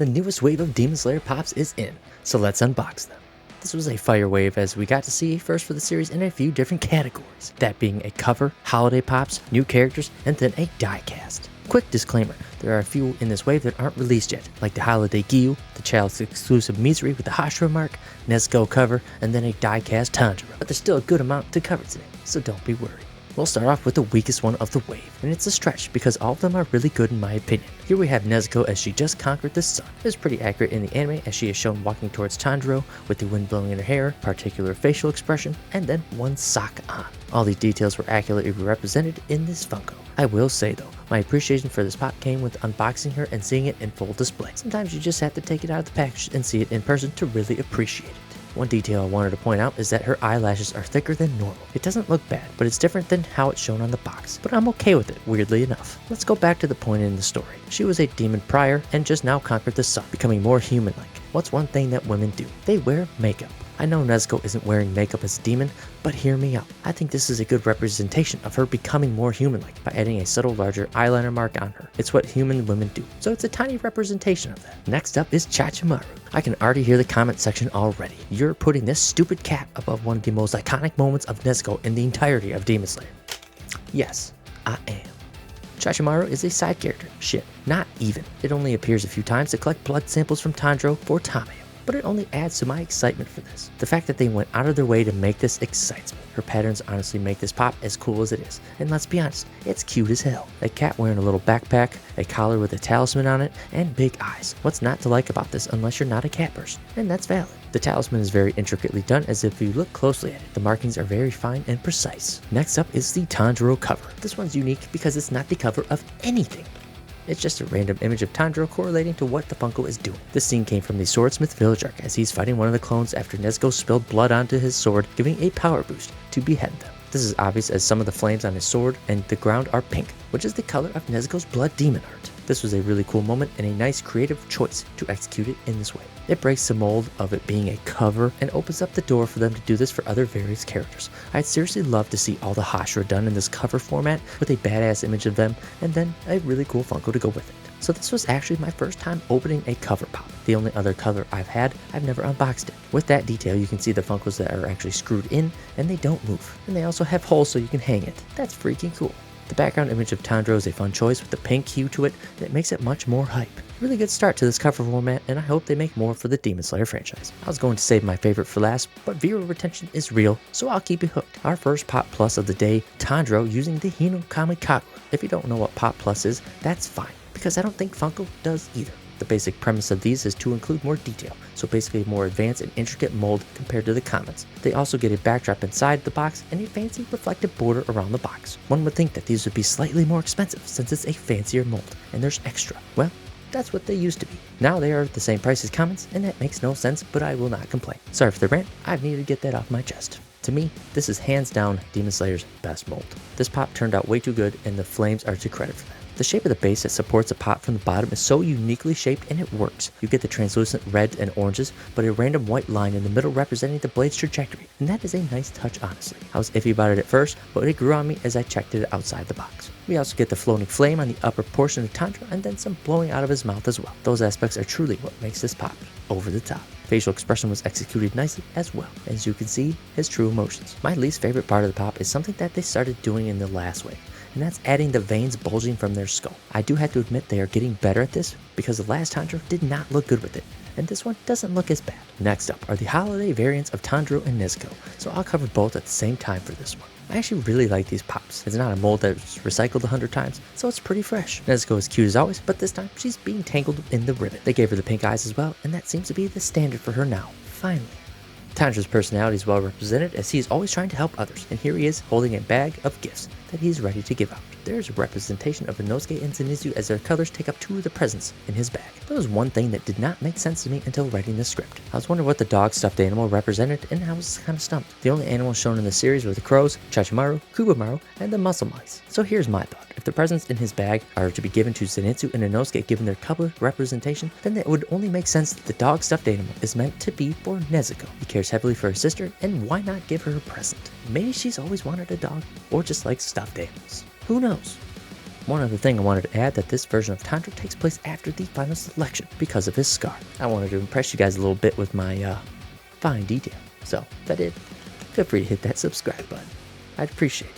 the newest wave of Demon Slayer Pops is in, so let's unbox them. This was a fire wave as we got to see a first for the series in a few different categories, that being a cover, holiday pops, new characters, and then a diecast. Quick disclaimer, there are a few in this wave that aren't released yet, like the Holiday Gyu, the Chalice exclusive Misery with the Hashira mark, Nezuko cover, and then a diecast Tanjiro. But there's still a good amount to cover today, so don't be worried. We'll start off with the weakest one of the wave, and it's a stretch because all of them are really good in my opinion. Here we have Nezuko as she just conquered the sun. It is pretty accurate in the anime as she is shown walking towards Tanjiro with the wind blowing in her hair, particular facial expression, and then one sock on. All these details were accurately represented in this Funko. I will say though, my appreciation for this pop came with unboxing her and seeing it in full display. Sometimes you just have to take it out of the package and see it in person to really appreciate it. One detail I wanted to point out is that her eyelashes are thicker than normal. It doesn't look bad, but it's different than how it's shown on the box. But I'm okay with it, weirdly enough. Let's go back to the point in the story. She was a demon prior and just now conquered the sun, becoming more human-like. What's one thing that women do? They wear makeup. I know Nezuko isn't wearing makeup as a demon, but hear me out. I think this is a good representation of her becoming more human-like by adding a subtle larger eyeliner mark on her. It's what human women do, so it's a tiny representation of that. Next up is Chachamaru. I can already hear the comment section already. You're putting this stupid cat above one of the most iconic moments of Nezuko in the entirety of Demon Slayer. Yes, I am. Chachamaru is a side character. Shit, not even. It only appears a few times to collect blood samples from Tanjiro for Tamayo. But it only adds to my excitement for this. The fact that they went out of their way to make this excites me. Her patterns honestly make this pop as cool as it is. And let's be honest, it's cute as hell. A cat wearing a little backpack, a collar with a talisman on it, and big eyes. What's not to like about this unless you're not a cat person? And that's valid. The talisman is very intricately done as if you look closely at it. The markings are very fine and precise. Next up is the Tanjiro cover. This one's unique because it's not the cover of anything. It's just a random image of Tanjiro correlating to what the Funko is doing. This scene came from the Swordsmith Village arc as he's fighting one of the clones after Nezuko spilled blood onto his sword, giving a power boost to behead them. This is obvious as some of the flames on his sword and the ground are pink, which is the color of Nezuko's blood demon art. This was a really cool moment and a nice creative choice to execute it in this way. It breaks the mold of it being a cover and opens up the door for them to do this for other various characters. I'd seriously love to see all the Hashira done in this cover format with a badass image of them and then a really cool Funko to go with it. So this was actually my first time opening a cover pop. The only other cover I've had, I've never unboxed it. With that detail, you can see the Funkos that are actually screwed in and they don't move. And they also have holes so you can hang it. That's freaking cool. The background image of Tanjiro is a fun choice with the pink hue to it, and it makes it much more hype. Really good start to this cover format, and I hope they make more for the Demon Slayer franchise. I was going to save my favorite for last, but viewer retention is real, so I'll keep you hooked. Our first Pop Plus of the day, Tanjiro using the Hino Kamado. If you don't know what Pop Plus is, that's fine, because I don't think Funko does either. The basic premise of these is to include more detail, so basically a more advanced and intricate mold compared to the commons. They also get a backdrop inside the box and a fancy reflective border around the box. One would think that these would be slightly more expensive since it's a fancier mold, and there's extra. Well, that's what they used to be. Now they are the same price as commons, and that makes no sense, but I will not complain. Sorry for the rant, I needed to get that off my chest. To me, this is hands down Demon Slayer's best mold. This pop turned out way too good, and the flames are to credit for that. The shape of the base that supports a pop from the bottom is so uniquely shaped and it works. You get the translucent red and oranges, but a random white line in the middle representing the blade's trajectory, and that is a nice touch honestly. I was iffy about it at first, but it grew on me as I checked it outside the box. We also get the floating flame on the upper portion of Tanjiro and then some blowing out of his mouth as well. Those aspects are truly what makes this pop over the top. Facial expression was executed nicely as well. As you can see, his true emotions. My least favorite part of the pop is something that they started doing in the last wave, and that's adding the veins bulging from their skull. I do have to admit they are getting better at this because the last Tanjiro did not look good with it, and this one doesn't look as bad. Next up are the holiday variants of Tanjiro and Nezuko, so I'll cover both at the same time for this one. I actually really like these pops. It's not a mold that's recycled 100 times, so it's pretty fresh. Nezuko is cute as always, but this time she's being tangled in the ribbon. They gave her the pink eyes as well, and that seems to be the standard for her now, finally. Tanjiro's personality is well represented as he is always trying to help others, and here he is holding a bag of gifts that he is ready to give out. There is a representation of Inosuke and Zenitsu as their colors take up two of the presents in his bag. There was one thing that did not make sense to me until writing this script. I was wondering what the dog stuffed animal represented, and I was kind of stumped. The only animals shown in the series were the crows, Chachamaru, Kubamaru, and the muscle mice. So here's my thought. If the presents in his bag are to be given to Zenitsu and Inosuke given their color representation, then it would only make sense that the dog stuffed animal is meant to be for Nezuko. He cares heavily for his sister, and why not give her a present? Maybe she's always wanted a dog, or just likes stuffed animals. Who knows? One other thing I wanted to add, that this version of Tanjiro takes place after the final selection because of his scar. I wanted to impress you guys a little bit with my fine detail. So if I did, feel free to hit that subscribe button. I'd appreciate it.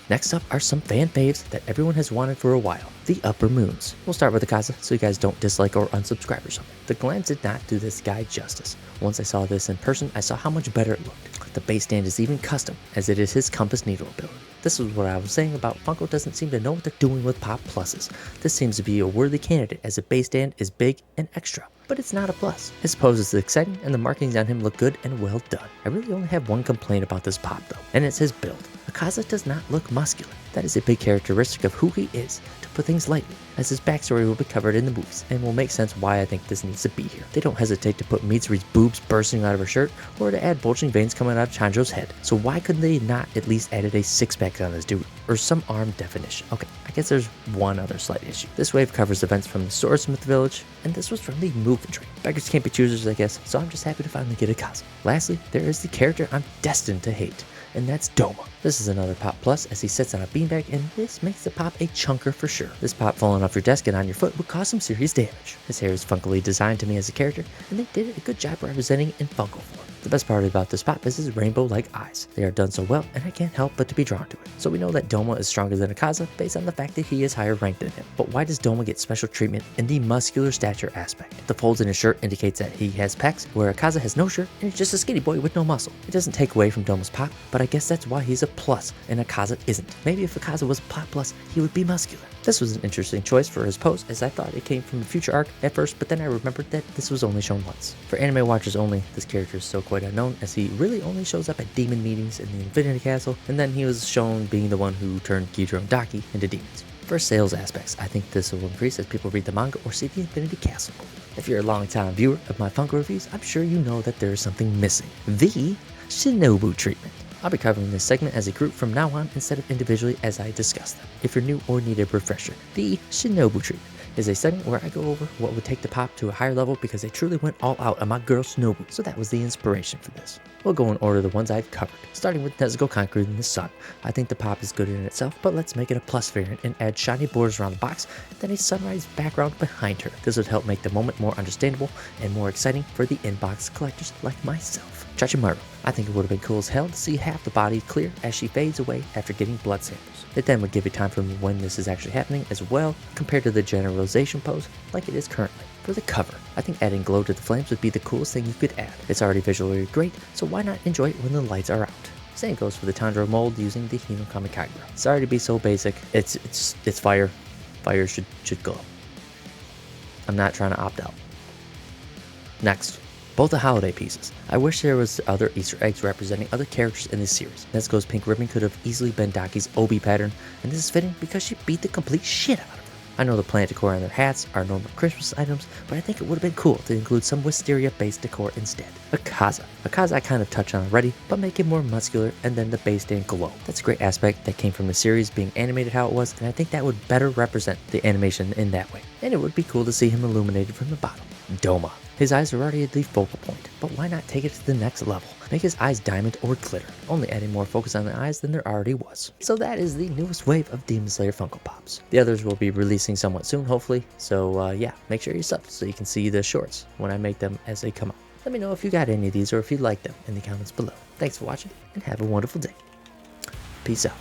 Next up are some fan faves that everyone has wanted for a while, the Upper Moons. We'll start with Akaza so you guys don't dislike or unsubscribe or something. The glance did not do this guy justice. Once I saw this in person, I saw how much better it looked. The base stand is even custom, as it is his compass needle ability. This is what I was saying about Funko doesn't seem to know what they're doing with Pop Pluses. This seems to be a worthy candidate, as the base stand is big and extra, but it's not a plus. His pose is exciting and the markings on him look good and well done. I really only have one complaint about this Pop though, and it's his build. Akaza does not look muscular. That is a big characteristic of who he is, to put things lightly, as his backstory will be covered in the movies, and will make sense why I think this needs to be here. They don't hesitate to put Mitsuri's boobs bursting out of her shirt, or to add bulging veins coming out of Tanjiro's head. So why couldn't they not at least added a six-pack on this dude, or some arm definition? Okay, I guess there's one other slight issue. This wave covers events from the Swordsmith Village, and this was from the movement tree. Beggars can't be choosers, I guess, so I'm just happy to finally get Akaza. Lastly, there is the character I'm destined to hate, and that's Doma. This is another Pop Plus, as he sits on a beanbag, and this makes the Pop a chunker for sure. This Pop falling off your desk and on your foot would cause some serious damage. His hair is funkily designed to me as a character, and they did a good job representing it in Funko form. The best part about this Pop is his rainbow-like eyes. They are done so well, and I can't help but to be drawn to it. So we know that Doma is stronger than Akaza based on the fact that he is higher ranked than him. But why does Doma get special treatment in the muscular stature aspect? The folds in his shirt indicates that he has pecs, where Akaza has no shirt and is just a skinny boy with no muscle. It doesn't take away from Doma's Pop, but I guess that's why he's a plus and Akaza isn't. Maybe if Akaza was a Pop Plus, he would be muscular. This was an interesting choice for his pose, as I thought it came from the Future arc at first, but then I remembered that this was only shown once. For anime watchers only, this character is still quite unknown, as he really only shows up at demon meetings in the Infinity Castle, and then he was shown being the one who turned Ghidorah and Daki into demons. For sales aspects, I think this will increase as people read the manga or see the Infinity Castle movie. If you're a long-time viewer of my Funko reviews, I'm sure you know that there is something missing. The Shinobu treatment. I'll be covering this segment as a group from now on instead of individually as I discuss them. If you're new or need a refresher, the Shinobu treatment is a segment where I go over what would take the Pop to a higher level because they truly went all out on my girl Shinobu, so that was the inspiration for this. We'll go in order the ones I've covered, starting with Nezuko conquering the sun. I think the Pop is good in itself, but let's make it a plus variant and add shiny borders around the box, then a sunrise background behind her. This would help make the moment more understandable and more exciting for the inbox collectors like myself. Chachamaru. I think it would have been cool as hell to see half the body clear as she fades away after getting blood samples. It then would give you time from when this is actually happening as well, compared to the generalization pose like it is currently. For the cover, I think adding glow to the flames would be the coolest thing you could add. It's already visually great, so why not enjoy it when the lights are out? Same goes for the Tanjiro mold using the Hino Kamikagura. Sorry to be so basic, it's fire. Fire should glow. I'm not trying to opt out. Next. Both the holiday pieces. I wish there was other Easter eggs representing other characters in this series. Nezuko's pink ribbon could have easily been Daki's Obi pattern, and this is fitting because she beat the complete shit out of her. I know the plant decor on their hats are normal Christmas items, but I think it would have been cool to include some wisteria-based decor instead. Akaza. Akaza I kind of touched on already, but make him more muscular and then the base stand glow. That's a great aspect that came from the series being animated how it was, and I think that would better represent the animation in that way. And it would be cool to see him illuminated from the bottom. Doma. His eyes are already at the focal point, but why not take it to the next level? Make his eyes diamond or glitter, only adding more focus on the eyes than there already was. So that is the newest wave of Demon Slayer Funko Pops. The others will be releasing somewhat soon, hopefully, so yeah, make sure you're subbed so you can see the shorts when I make them as they come out. Let me know if you got any of these or if you like them in the comments below. Thanks for watching, and have a wonderful day. Peace out.